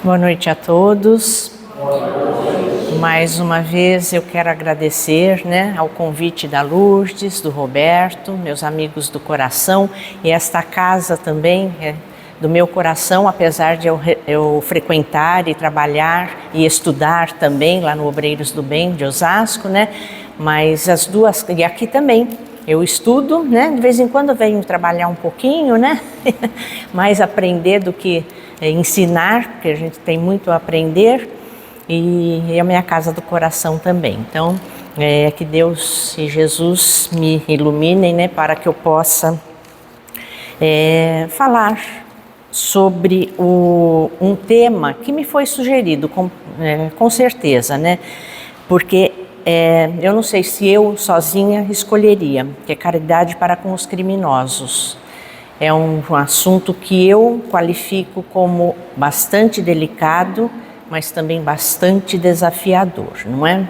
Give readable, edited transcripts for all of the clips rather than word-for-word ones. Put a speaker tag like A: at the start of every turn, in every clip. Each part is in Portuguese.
A: Boa noite a todos. Mais uma vez eu quero agradecer, ao convite da Lourdes, do Roberto, meus amigos do coração, e esta casa também é do meu coração, apesar de eu frequentar e trabalhar e estudar também lá no Obreiros do Bem de Osasco, mas as duas, e aqui também, eu estudo, de vez em quando eu venho trabalhar um pouquinho, mais aprender do que ensinar, porque a gente tem muito a aprender, e é a minha casa do coração também. Então, que Deus e Jesus me iluminem, para que eu possa falar sobre um tema que me foi sugerido, com certeza, porque eu não sei se eu sozinha escolheria, que é caridade para com os criminosos. É um assunto que eu qualifico como bastante delicado, mas também bastante desafiador, não é?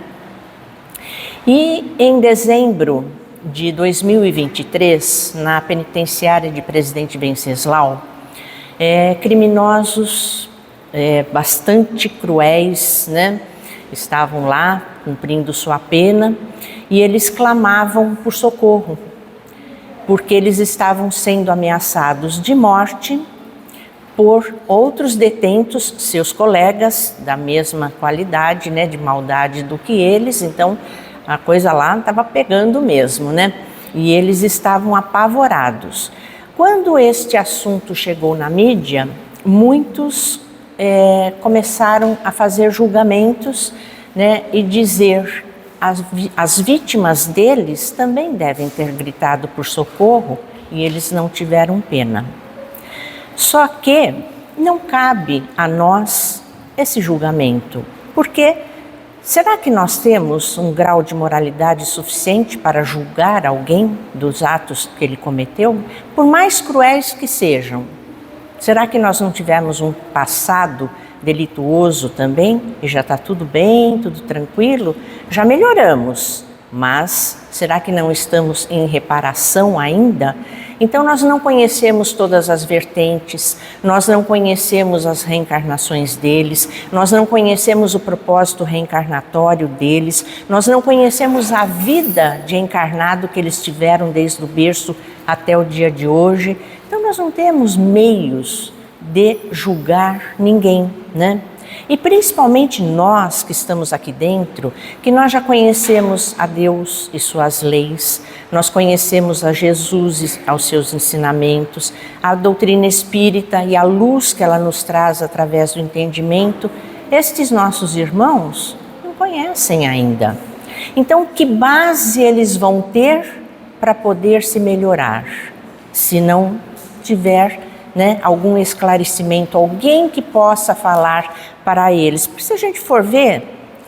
A: E em dezembro de 2023, na penitenciária de Presidente Venceslau, criminosos bastante cruéis, estavam lá cumprindo sua pena e eles clamavam por socorro, porque eles estavam sendo ameaçados de morte por outros detentos, seus colegas da mesma qualidade, de maldade do que eles. Então a coisa lá estava pegando mesmo, e eles estavam apavorados. Quando este assunto chegou na mídia, muitos começaram a fazer julgamentos, e dizer as vítimas deles também devem ter gritado por socorro e eles não tiveram pena. Só que não cabe a nós esse julgamento, porque será que nós temos um grau de moralidade suficiente para julgar alguém dos atos que ele cometeu, por mais cruéis que sejam? Será que nós não tivemos um passado delituoso também e já está tudo bem, tudo tranquilo? Já melhoramos, mas será que não estamos em reparação ainda? Então nós não conhecemos todas as vertentes, nós não conhecemos as reencarnações deles, nós não conhecemos o propósito reencarnatório deles, nós não conhecemos a vida de encarnado que eles tiveram desde o berço até o dia de hoje. Então nós não temos meios de julgar ninguém, E principalmente nós que estamos aqui dentro, que nós já conhecemos a Deus e suas leis, nós conhecemos a Jesus e aos seus ensinamentos, a doutrina espírita e a luz que ela nos traz através do entendimento. Estes nossos irmãos não conhecem ainda. Então, que base eles vão ter para poder se melhorar, se não tiver algum esclarecimento, alguém que possa falar para eles? Porque se a gente for ver,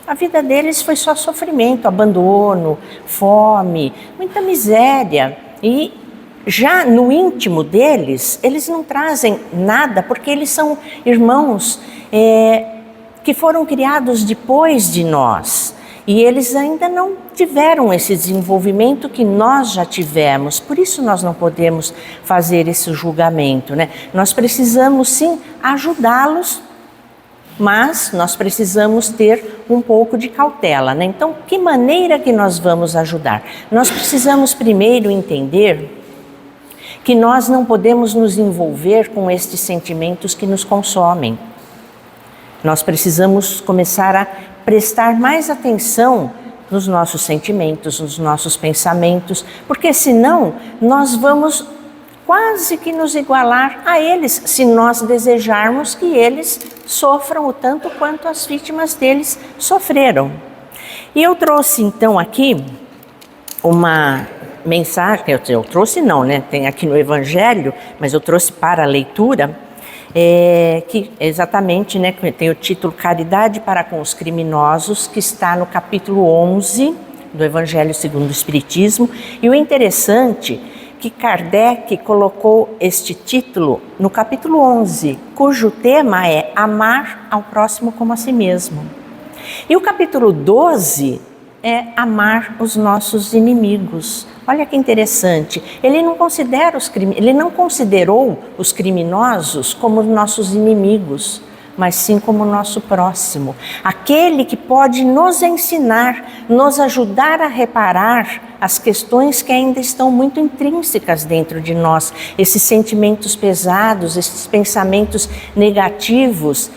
A: a vida deles foi só sofrimento, abandono, fome, muita miséria. E já no íntimo deles, eles não trazem nada, porque eles são irmãos que foram criados depois de nós. E eles ainda não tiveram esse desenvolvimento que nós já tivemos. Por isso nós não podemos fazer esse julgamento, Nós precisamos sim ajudá-los, mas nós precisamos ter um pouco de cautela, Então, que maneira que nós vamos ajudar? Nós precisamos primeiro entender que nós não podemos nos envolver com estes sentimentos que nos consomem. Nós precisamos começar a prestar mais atenção nos nossos sentimentos, nos nossos pensamentos, porque senão nós vamos quase que nos igualar a eles, se nós desejarmos que eles sofram o tanto quanto as vítimas deles sofreram. E eu trouxe então aqui uma mensagem, eu trouxe não, tem aqui no Evangelho, mas eu trouxe para a leitura, que exatamente, tem o título Caridade para com os Criminosos, que está no capítulo 11 do Evangelho segundo o Espiritismo. E o interessante que Kardec colocou este título no capítulo 11, cujo tema é Amar ao próximo como a si mesmo. E o capítulo 12 é Amar os nossos inimigos. Olha que interessante, ele não considerou os criminosos como nossos inimigos, mas sim como nosso próximo. Aquele que pode nos ensinar, nos ajudar a reparar as questões que ainda estão muito intrínsecas dentro de nós, esses sentimentos pesados, esses pensamentos negativos.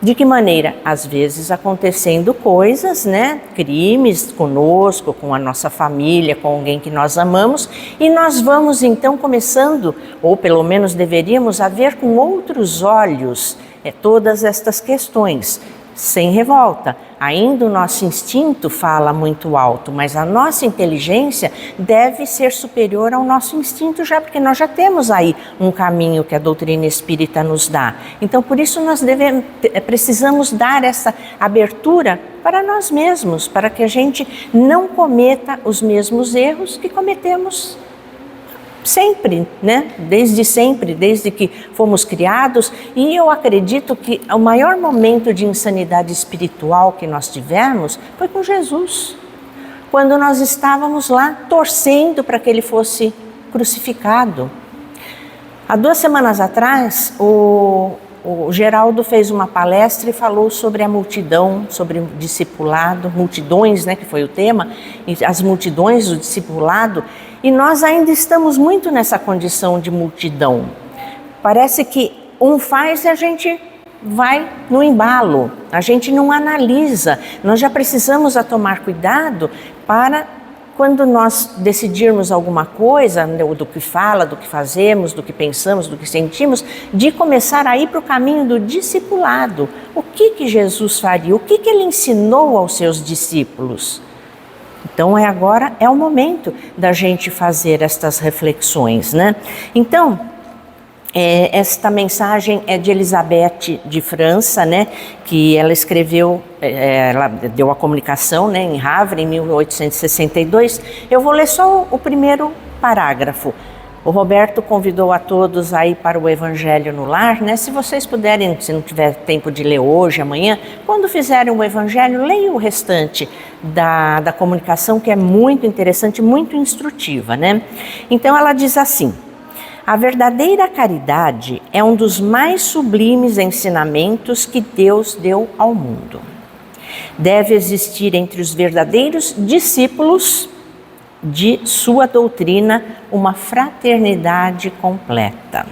A: De que maneira? Às vezes acontecendo coisas, né? Crimes conosco, com a nossa família, com alguém que nós amamos, e nós vamos então começando, ou pelo menos deveríamos, a ver com outros olhos todas estas questões, sem revolta. Ainda o nosso instinto fala muito alto, mas a nossa inteligência deve ser superior ao nosso instinto já, porque nós já temos aí um caminho que a doutrina espírita nos dá. Então, por isso nós precisamos dar essa abertura para nós mesmos, para que a gente não cometa os mesmos erros que cometemos sempre, né? Desde sempre, desde que fomos criados. E eu acredito que o maior momento de insanidade espiritual que nós tivemos foi com Jesus, quando nós estávamos lá torcendo para que ele fosse crucificado. Há 2 semanas atrás, o Geraldo fez uma palestra e falou sobre a multidão, sobre o discipulado, multidões, né, que foi o tema, as multidões do discipulado. E nós ainda estamos muito nessa condição de multidão. Parece que um faz e a gente vai no embalo, a gente não analisa. Nós já precisamos tomar cuidado para, quando nós decidirmos alguma coisa, do que fala, do que fazemos, do que pensamos, do que sentimos, de começar a ir para o caminho do discipulado. O que Jesus faria? O que ele ensinou aos seus discípulos? Então agora é o momento da gente fazer estas reflexões, né? Então, esta mensagem é de Elisabeth de França, né? Que ela escreveu, ela deu a comunicação, né, em Havre, em 1862. Eu vou ler só o primeiro parágrafo. O Roberto convidou a todos a ir para o Evangelho no Lar, né? Se vocês puderem, se não tiver tempo de ler hoje, amanhã, quando fizerem o Evangelho, leiam o restante da comunicação, que é muito interessante, muito instrutiva, né? Então ela diz assim: a verdadeira caridade é um dos mais sublimes ensinamentos que Deus deu ao mundo. Deve existir entre os verdadeiros discípulos de sua doutrina uma fraternidade completa.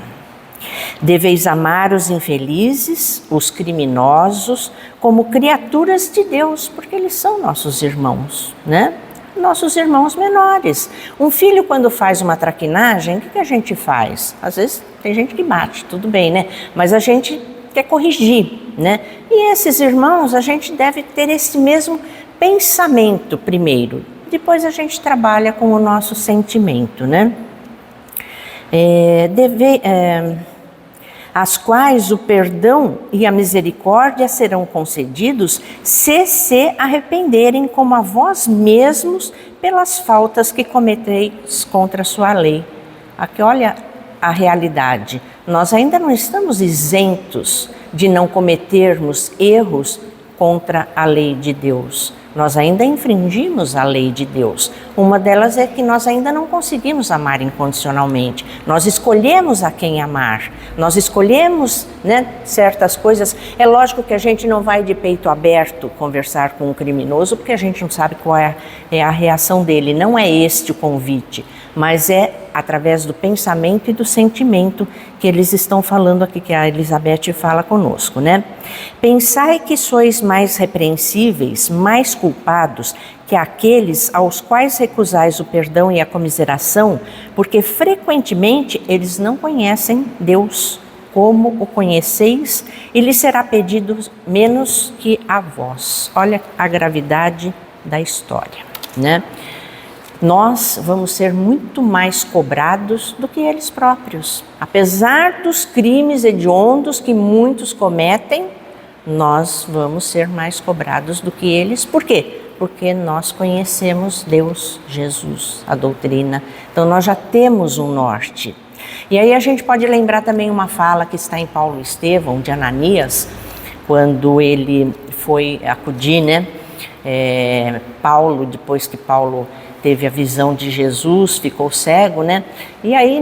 A: Deveis amar os infelizes, os criminosos, como criaturas de Deus, porque eles são nossos irmãos, né? Nossos irmãos menores. Um filho, quando faz uma traquinagem, o que a gente faz? Às vezes tem gente que bate, tudo bem, né? Mas a gente quer corrigir, né? E esses irmãos, a gente deve ter esse mesmo pensamento primeiro. Depois a gente trabalha com o nosso sentimento, né? As quais o perdão e a misericórdia serão concedidos se arrependerem como a vós mesmos pelas faltas que cometeis contra a sua lei. Aqui olha a realidade. Nós ainda não estamos isentos de não cometermos erros contra a lei de Deus. Nós ainda infringimos a lei de Deus. Uma delas é que nós ainda não conseguimos amar incondicionalmente. Nós escolhemos a quem amar. Nós escolhemos, né, certas coisas. É lógico que a gente não vai de peito aberto conversar com um criminoso, porque a gente não sabe qual é a reação dele. Não é este o convite, mas é através do pensamento e do sentimento que eles estão falando aqui, que a Elisabeth fala conosco, né? Pensai que sois mais repreensíveis, mais culpados que aqueles aos quais recusais o perdão e a comiseração, porque frequentemente eles não conhecem Deus como o conheceis, e lhes será pedido menos que a vós. Olha a gravidade da história, né? Nós vamos ser muito mais cobrados do que eles próprios. Apesar dos crimes hediondos que muitos cometem, nós vamos ser mais cobrados do que eles. Por quê? Porque nós conhecemos Deus, Jesus, a doutrina. Então nós já temos um norte. E aí a gente pode lembrar também uma fala que está em Paulo Estevão, de Ananias, quando ele foi acudir, né? Paulo, depois que Paulo teve a visão de Jesus, ficou cego, né? E aí,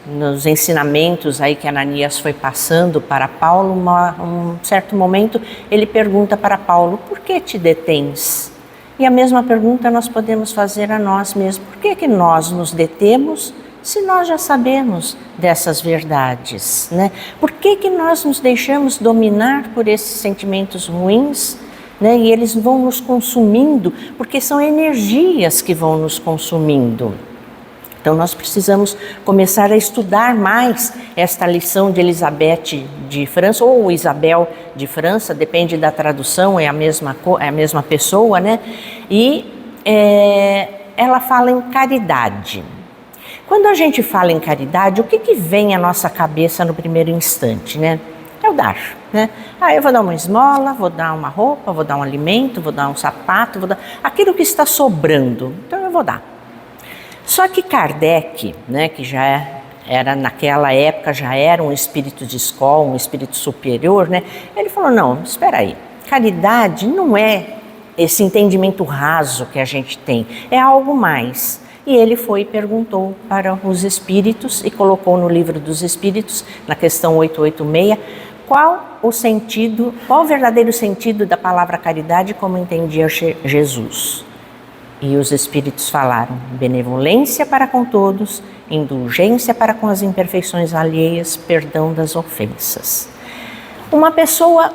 A: nos ensinamentos aí que Ananias foi passando para Paulo, um certo momento ele pergunta para Paulo: por que te detens? E a mesma pergunta nós podemos fazer a nós mesmos: por que nós nos detemos se nós já sabemos dessas verdades, né? Por que nós nos deixamos dominar por esses sentimentos ruins, né? E eles vão nos consumindo, porque são energias que vão nos consumindo. Então nós precisamos começar a estudar mais esta lição de Elizabeth de França, ou Isabel de França, depende da tradução, é a mesma pessoa, né? E ela fala em caridade. Quando a gente fala em caridade, o que vem à nossa cabeça no primeiro instante, né? É o dar, né? Eu vou dar uma esmola, vou dar uma roupa, vou dar um alimento, vou dar um sapato, vou dar aquilo que está sobrando, então eu vou dar. Só que Kardec, né, que já era naquela época, já era um espírito de escola, um espírito superior, né? Ele falou: não, espera aí, caridade não é esse entendimento raso que a gente tem, é algo mais. E ele foi e perguntou para os espíritos e colocou no Livro dos Espíritos, na questão 886, qual o verdadeiro sentido da palavra caridade como entendia Jesus. E os espíritos falaram: benevolência para com todos, indulgência para com as imperfeições alheias, perdão das ofensas. Uma pessoa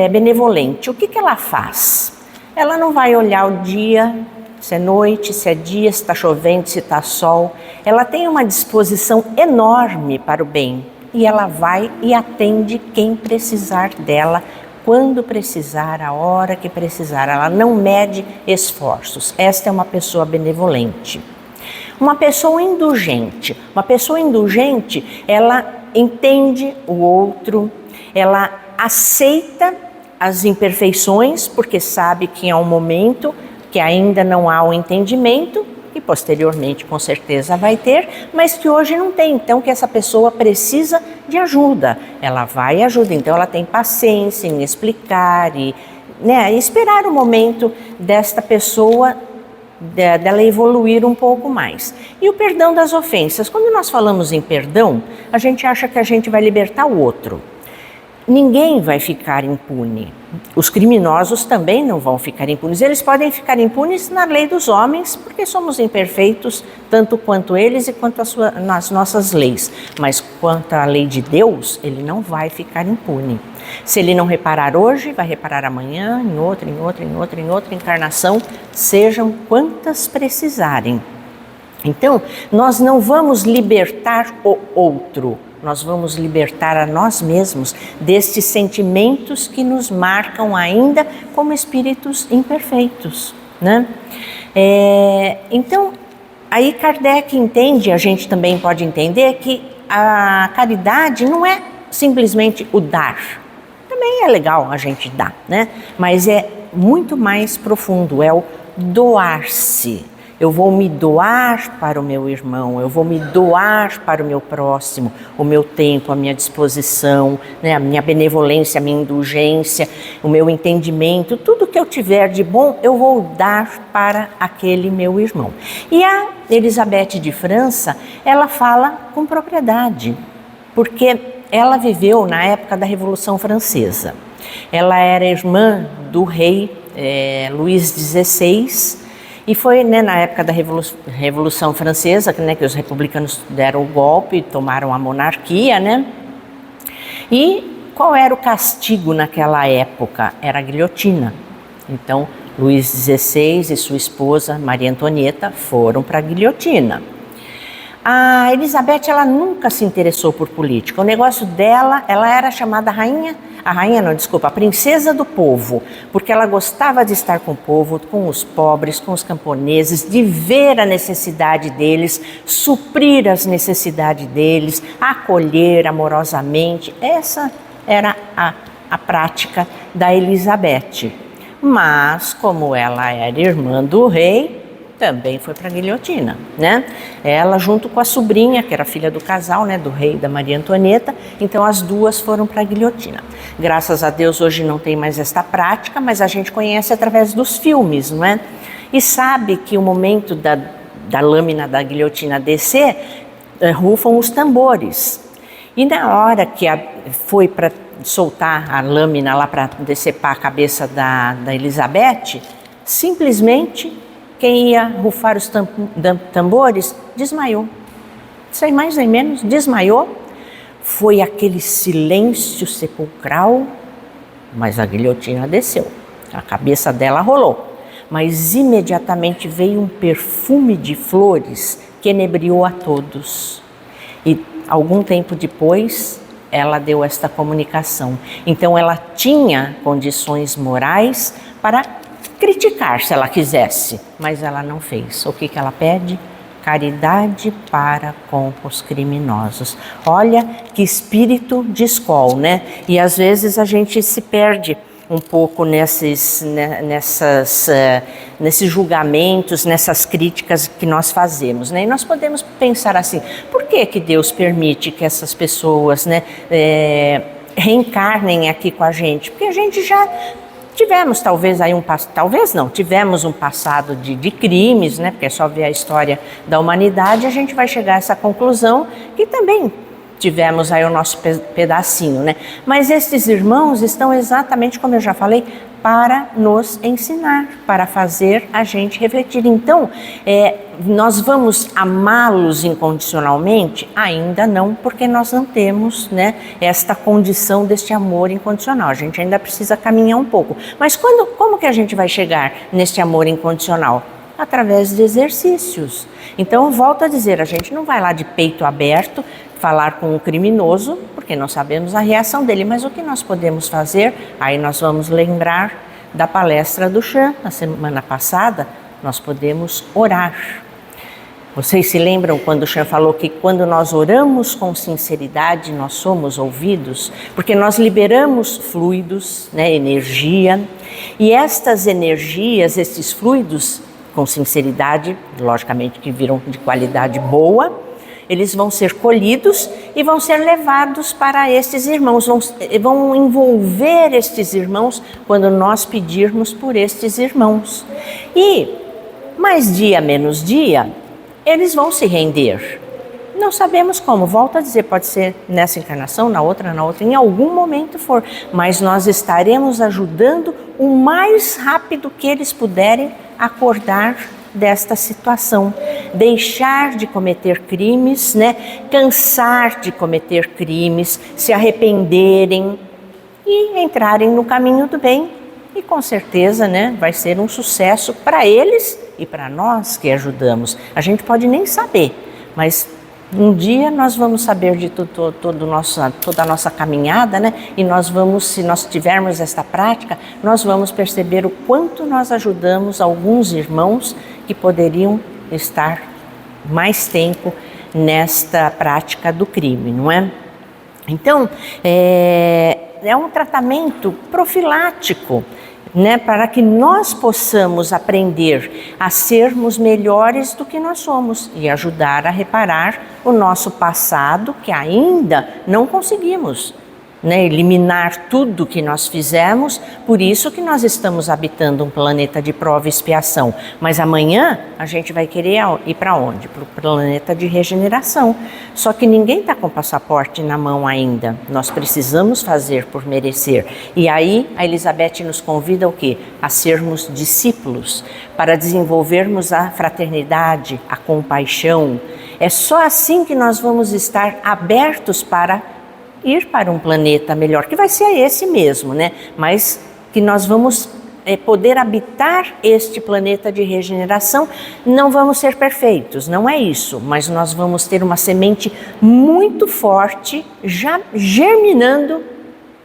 A: benevolente, o que ela faz? Ela não vai olhar o dia, se é noite, se é dia, se está chovendo, se está sol. Ela tem uma disposição enorme para o bem e ela vai e atende quem precisar dela, quando precisar, a hora que precisar. Ela não mede esforços. Esta é uma pessoa benevolente. Uma pessoa indulgente, ela entende o outro, ela aceita as imperfeições, porque sabe que há um momento que ainda não há o entendimento, e posteriormente com certeza vai ter, mas que hoje não tem. Então que essa pessoa precisa de ajuda, ela vai e ajuda. Então ela tem paciência em explicar e, né, esperar o momento desta pessoa, dela evoluir um pouco mais. E o perdão das ofensas. Quando nós falamos em perdão, a gente acha que a gente vai libertar o outro. Ninguém vai ficar impune. Os criminosos também não vão ficar impunes. Eles podem ficar impunes na lei dos homens, porque somos imperfeitos, tanto quanto eles e quanto nas nossas leis. Mas quanto à lei de Deus, ele não vai ficar impune. Se ele não reparar hoje, vai reparar amanhã, em outra encarnação, sejam quantas precisarem. Então, nós não vamos libertar o outro, nós vamos libertar a nós mesmos destes sentimentos que nos marcam ainda como espíritos imperfeitos, né? Então, aí Kardec entende, a gente também pode entender que a caridade não é simplesmente o dar. Também é legal a gente dar, né? Mas é muito mais profundo, é o doar-se. Eu vou me doar para o meu irmão, eu vou me doar para o meu próximo, o meu tempo, a minha disposição, né, a minha benevolência, a minha indulgência, o meu entendimento, tudo que eu tiver de bom, eu vou dar para aquele meu irmão. E a Elizabeth de França, ela fala com propriedade, porque ela viveu na época da Revolução Francesa. Ela era irmã do rei Luís XVI, e foi, né, na época da Revolução Francesa, né, que os republicanos deram o golpe e tomaram a monarquia, né? E qual era o castigo naquela época? Era a guilhotina. Então, Luís XVI e sua esposa, Maria Antonieta, foram para a guilhotina. A Elizabeth, ela nunca se interessou por política. O negócio dela, ela era chamada a princesa do povo, porque ela gostava de estar com o povo, com os pobres, com os camponeses, de ver a necessidade deles, suprir as necessidades deles, acolher amorosamente. Essa era a prática da Elizabeth. Mas, como ela era irmã do rei, também foi para a guilhotina, né? Ela junto com a sobrinha, que era filha do casal, né, do rei e da Maria Antonieta, então as duas foram para a guilhotina. Graças a Deus hoje não tem mais esta prática, mas a gente conhece através dos filmes, não é? E sabe que o momento da lâmina da guilhotina descer, rufam os tambores. E na hora que foi para soltar a lâmina lá para decepar a cabeça da Elizabeth, simplesmente quem ia rufar os tambores desmaiou. Sem mais nem menos, desmaiou. Foi aquele silêncio sepulcral, mas a guilhotina desceu. A cabeça dela rolou. Mas imediatamente veio um perfume de flores que enebriou a todos. E algum tempo depois, ela deu esta comunicação. Então ela tinha condições morais para criticar se ela quisesse, mas ela não fez. O que ela pede? Caridade para com os criminosos. Olha que espírito de escola, né? E às vezes a gente se perde um pouco nesses julgamentos, nessas críticas que nós fazemos, né? E nós podemos pensar assim, por que Deus permite que essas pessoas, né, reencarnem aqui com a gente? Porque a gente já tivemos tivemos um passado de crimes, né? Porque é só ver a história da humanidade, a gente vai chegar a essa conclusão que também tivemos aí o nosso pedacinho, né? Mas estes irmãos estão exatamente, como eu já falei, para nos ensinar, para fazer a gente refletir. Então, nós vamos amá-los incondicionalmente? Ainda não, porque nós não temos, né, esta condição deste amor incondicional. A gente ainda precisa caminhar um pouco. Mas como que a gente vai chegar neste amor incondicional? Através de exercícios. Então, eu volto a dizer, a gente não vai lá de peito aberto falar com o criminoso, porque não sabemos a reação dele, mas o que nós podemos fazer? Aí nós vamos lembrar da palestra do Chan, na semana passada, nós podemos orar. Vocês se lembram quando o Chan falou que quando nós oramos com sinceridade, nós somos ouvidos? Porque nós liberamos fluidos, né, energia, e estas energias, esses fluidos, com sinceridade, logicamente que viram de qualidade boa, eles vão ser colhidos e vão ser levados para estes irmãos, vão envolver estes irmãos quando nós pedirmos por estes irmãos. E, mais dia menos dia, eles vão se render. Não sabemos como, volto a dizer, pode ser nessa encarnação, na outra, em algum momento for, mas nós estaremos ajudando o mais rápido que eles puderem acordar desta situação, deixar de cometer crimes, né? Cansar de cometer crimes, se arrependerem e entrarem no caminho do bem. E com certeza, né, vai ser um sucesso para eles e para nós que ajudamos. A gente pode nem saber, mas um dia nós vamos saber de toda a nossa caminhada, né? E nós vamos, se nós tivermos esta prática, nós vamos perceber o quanto nós ajudamos alguns irmãos que poderiam estar mais tempo nesta prática do crime, não é? Então, é um tratamento profilático, né, para que nós possamos aprender a sermos melhores do que nós somos e ajudar a reparar o nosso passado que ainda não conseguimos, né, eliminar tudo que nós fizemos. Por isso que nós estamos habitando um planeta de prova e expiação. Mas amanhã a gente vai querer ir para onde? Para o planeta de regeneração. Só que ninguém está com o passaporte na mão ainda. Nós precisamos fazer por merecer. E aí a Elizabeth nos convida o quê? A sermos discípulos, para desenvolvermos a fraternidade, a compaixão. É só assim que nós vamos estar abertos para ir para um planeta melhor, que vai ser esse mesmo, né? Mas que nós vamos poder habitar este planeta de regeneração. Não vamos ser perfeitos, não é isso, mas nós vamos ter uma semente muito forte, já germinando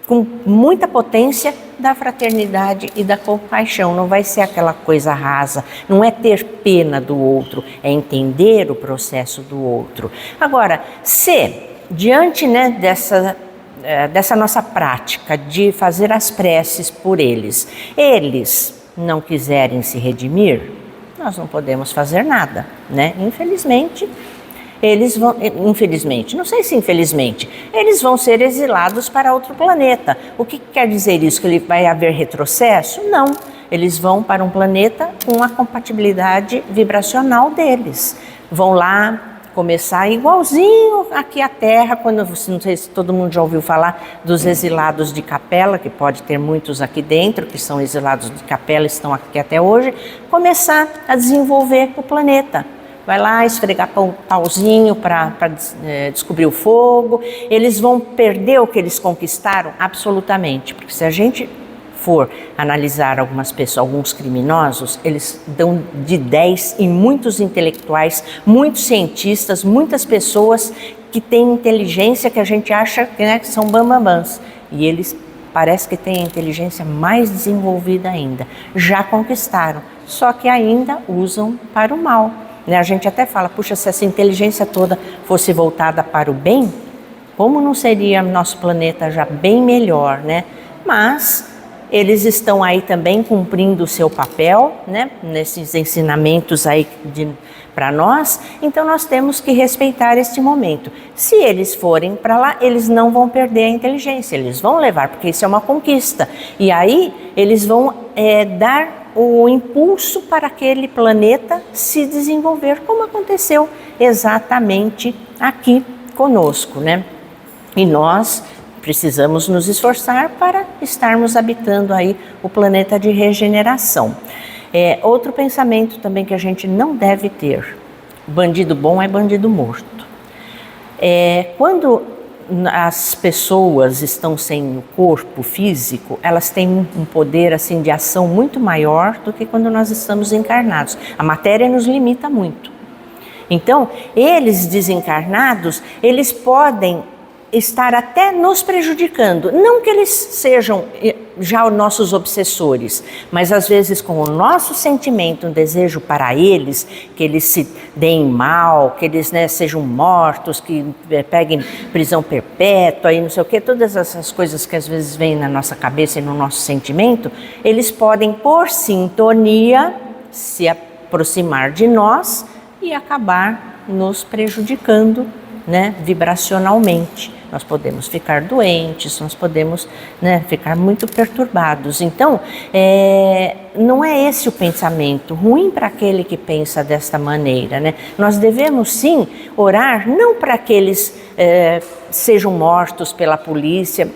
A: com muita potência da fraternidade e da compaixão. Não vai ser aquela coisa rasa, não é ter pena do outro, é entender o processo do outro. Agora, diante, né, dessa nossa prática de fazer as preces por eles não quiserem se redimir, nós não podemos fazer nada, né? Infelizmente, eles vão ser exilados para outro planeta. O que quer dizer isso? Que vai haver retrocesso? Não, eles vão para um planeta com a compatibilidade vibracional deles. Vão lá começar igualzinho aqui a Terra, quando, não sei se todo mundo já ouviu falar dos exilados de Capela, que pode ter muitos aqui dentro, que são exilados de Capela, estão aqui até hoje, começar a desenvolver o planeta. Vai lá esfregar pauzinho para descobrir o fogo. Eles vão perder o que eles conquistaram? Absolutamente, porque se a gente for analisar algumas pessoas, alguns criminosos, eles dão de 10 em muitos intelectuais, muitos cientistas, muitas pessoas que têm inteligência que a gente acha que são bambambãs. E eles parece que têm a inteligência mais desenvolvida ainda. Já conquistaram, só que ainda usam para o mal. A gente até fala, puxa, se essa inteligência toda fosse voltada para o bem, como não seria nosso planeta já bem melhor, né? Mas eles estão aí também cumprindo o seu papel, né? Nesses ensinamentos aí para nós, então nós temos que respeitar este momento. Se eles forem para lá, eles não vão perder a inteligência, eles vão levar, porque isso é uma conquista. E aí eles vão dar o impulso para aquele planeta se desenvolver, como aconteceu exatamente aqui conosco, né? E nós precisamos nos esforçar para estarmos habitando aí o planeta de regeneração. Outro pensamento também que a gente não deve ter: bandido bom é bandido morto. Quando as pessoas estão sem o corpo físico, elas têm um poder assim de ação muito maior do que quando nós estamos encarnados. A matéria nos limita muito. Então, eles desencarnados, eles podem estar até nos prejudicando, não que eles sejam já os nossos obsessores, mas às vezes com o nosso sentimento, um desejo para eles, que eles se deem mal, que eles sejam mortos, que peguem prisão perpétua e não sei o que, todas essas coisas que às vezes vêm na nossa cabeça e no nosso sentimento, eles podem por sintonia se aproximar de nós e acabar nos prejudicando, né, vibracionalmente. Nós podemos ficar doentes, nós podemos, né, ficar muito perturbados. Então, não é esse o pensamento ruim para aquele que pensa desta maneira, né? Nós devemos sim orar, não para que eles sejam mortos pela polícia.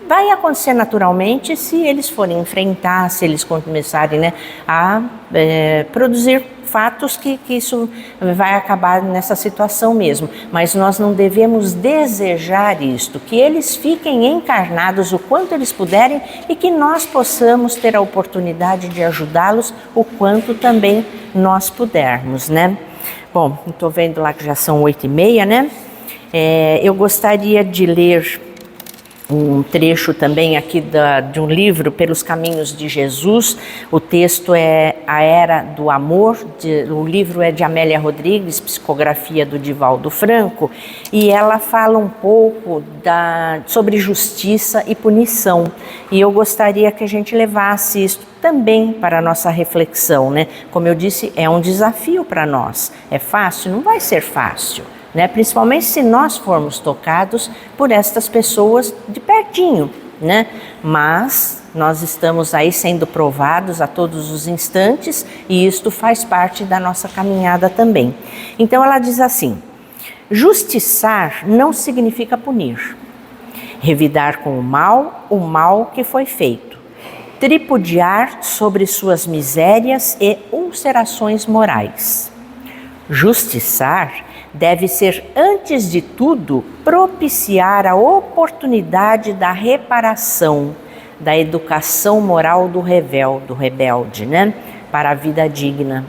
A: Vai acontecer naturalmente se eles forem enfrentar, se eles começarem, né, a produzir fatos que isso vai acabar nessa situação mesmo. Mas nós não devemos desejar isto, que eles fiquem encarnados o quanto eles puderem e que nós possamos ter a oportunidade de ajudá-los o quanto também nós pudermos, né? Bom, estou vendo lá que já são 8h30, né? Eu gostaria de ler um trecho também aqui de um livro, Pelos Caminhos de Jesus. O texto é A Era do Amor, o livro é de Amélia Rodrigues, psicografia do Divaldo Franco, e ela fala um pouco sobre justiça e punição. E eu gostaria que a gente levasse isso também para a nossa reflexão, né? Como eu disse, é um desafio para nós. É fácil? Não vai ser fácil, né? Principalmente se nós formos tocados por estas pessoas de pertinho, né? Mas nós estamos aí sendo provados a todos os instantes e isto faz parte da nossa caminhada também. Então ela diz assim: justiçar não significa punir, revidar com o mal que foi feito, tripudiar sobre suas misérias e ulcerações morais. Justiçar deve ser, antes de tudo, propiciar a oportunidade da reparação, da educação moral do rebelde, né, para a vida digna.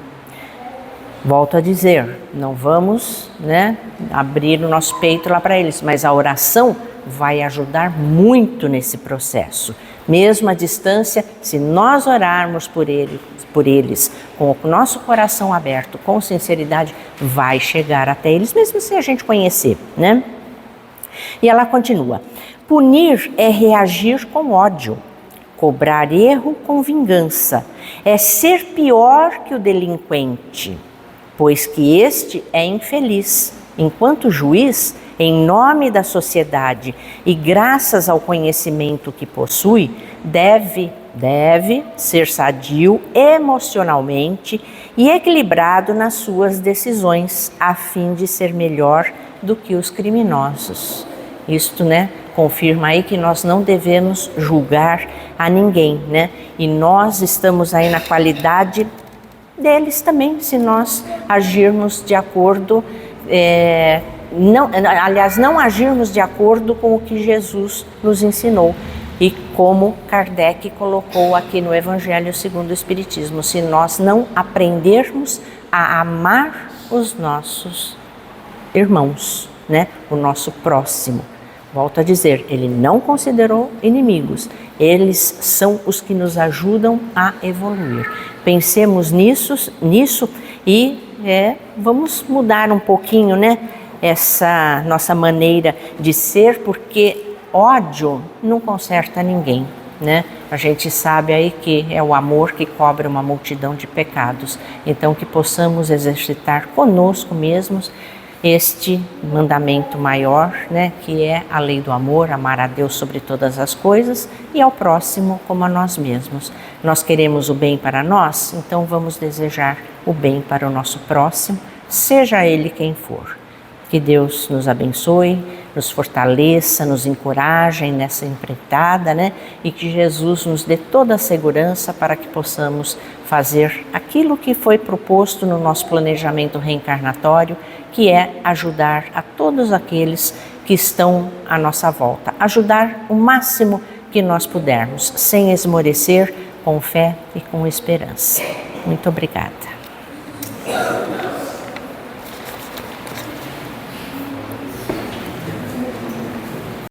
A: Volto a dizer, não vamos, né, abrir o nosso peito lá para eles, mas a oração vai ajudar muito nesse processo. Mesmo à distância, se nós orarmos por eles com o nosso coração aberto, com sinceridade, vai chegar até eles, mesmo sem a gente conhecer, né? E ela continua: punir é reagir com ódio, cobrar erro com vingança, é ser pior que o delinquente, pois que este é infeliz, enquanto juiz, em nome da sociedade e graças ao conhecimento que possui, deve deve ser sadio emocionalmente e equilibrado nas suas decisões, a fim de ser melhor do que os criminosos. Isto, confirma aí que nós não devemos julgar a ninguém, E nós estamos aí na qualidade deles também, se nós agirmos de acordo, não agirmos de acordo com o que Jesus nos ensinou. E como Kardec colocou aqui no Evangelho segundo o Espiritismo, se nós não aprendermos a amar os nossos irmãos, o nosso próximo. Volto a dizer, ele não considerou inimigos, eles são os que nos ajudam a evoluir. Pensemos nisso e vamos mudar um pouquinho, essa nossa maneira de ser, porque ódio não conserta ninguém, A gente sabe aí que é o amor que cobre uma multidão de pecados. Então que possamos exercitar conosco mesmos este mandamento maior, que é a lei do amor, amar a Deus sobre todas as coisas e ao próximo como a nós mesmos. Nós queremos o bem para nós, então vamos desejar o bem para o nosso próximo, seja ele quem for. Que Deus nos abençoe, nos fortaleça, nos encoraje nessa empreitada, E que Jesus nos dê toda a segurança para que possamos fazer aquilo que foi proposto no nosso planejamento reencarnatório, que é ajudar a todos aqueles que estão à nossa volta. Ajudar o máximo que nós pudermos, sem esmorecer, com fé e com esperança. Muito obrigada.